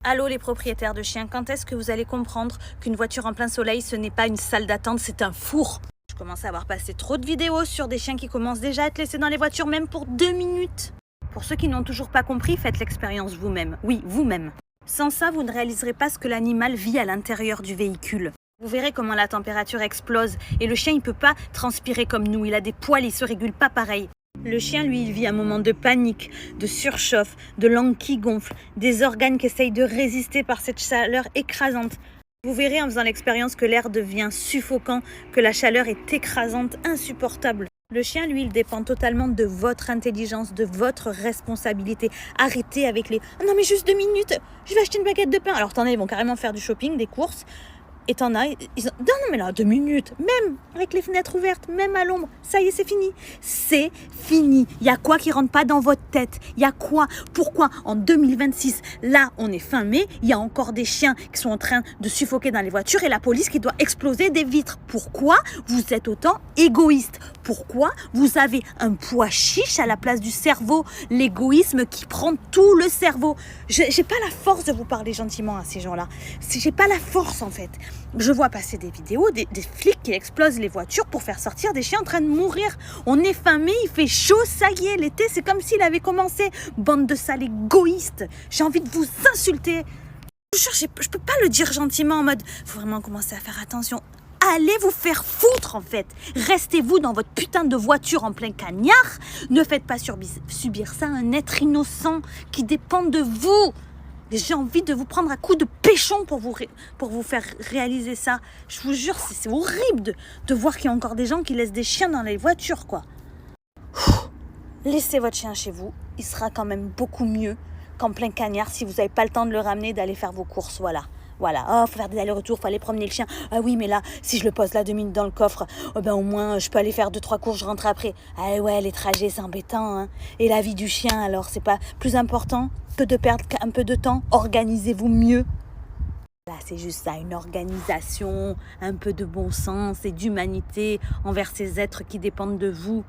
Allô les propriétaires de chiens, quand est-ce que vous allez comprendre qu'une voiture en plein soleil, ce n'est pas une salle d'attente, c'est un four? Je commence à avoir passé trop de vidéos sur des chiens qui commencent déjà à être laissés dans les voitures, même pour 2 minutes. Pour ceux qui n'ont toujours pas compris, faites l'expérience vous-même. Oui, vous-même. Sans ça, vous ne réaliserez pas ce que l'animal vit à l'intérieur du véhicule. Vous verrez comment la température explose. Et le chien, il ne peut pas transpirer comme nous. Il a des poils, il ne se régule pas pareil. Le chien, lui, il vit un moment de panique, de surchauffe, de langue qui gonfle, des organes qui essayent de résister par cette chaleur écrasante. Vous verrez en faisant l'expérience que l'air devient suffocant, que la chaleur est écrasante, insupportable. Le chien, lui, il dépend totalement de votre intelligence, de votre responsabilité. Arrêtez avec les « Oh non mais juste 2 minutes, je vais acheter une baguette de pain ». Alors t'en as, ils vont carrément faire du shopping, des courses. Et t'en as, non mais là, 2 minutes, même avec les fenêtres ouvertes, même à l'ombre, ça y est, c'est fini. C'est fini. Il y a quoi qui rentre pas dans votre tête? Il y a quoi? Pourquoi en 2026, là, on est fin mai, il y a encore des chiens qui sont en train de suffoquer dans les voitures et la police qui doit exploser des vitres? Pourquoi vous êtes autant égoïste? Pourquoi vous avez un pois chiche à la place du cerveau? L'égoïsme qui prend tout le cerveau. J'ai pas la force de vous parler gentiment à ces gens-là. J'ai pas la force en fait. Je vois passer des vidéos, des flics qui explosent les voitures pour faire sortir des chiens en train de mourir. On est fin mai, il fait chaud, ça y est, l'été, c'est comme s'il avait commencé. Bande de sales égoïstes. J'ai envie de vous insulter. Je vous jure, je peux pas le dire gentiment en mode, faut vraiment commencer à faire attention. Allez vous faire foutre en fait. Restez-vous dans votre putain de voiture en plein cagnard. Ne faites pas subir ça à un être innocent qui dépend de vous. J'ai envie de vous prendre à coups de péchon pour vous faire réaliser ça. Je vous jure, c'est horrible de voir qu'il y a encore des gens qui laissent des chiens dans les voitures, quoi. Laissez votre chien chez vous. Il sera quand même beaucoup mieux qu'en plein cagnard si vous n'avez pas le temps de le ramener, d'aller faire vos courses, voilà. Voilà, oh, faut faire des allers-retours, faut aller promener le chien. Ah oui, mais là, si je le pose là 2 minutes dans le coffre, oh ben au moins, je peux aller faire 2-3 courses, je rentre après. Ah ouais, les trajets, c'est embêtant, hein. Et la vie du chien, alors, c'est pas plus important que de perdre un peu de temps? Organisez-vous mieux. Là, c'est juste ça, une organisation, un peu de bon sens et d'humanité envers ces êtres qui dépendent de vous.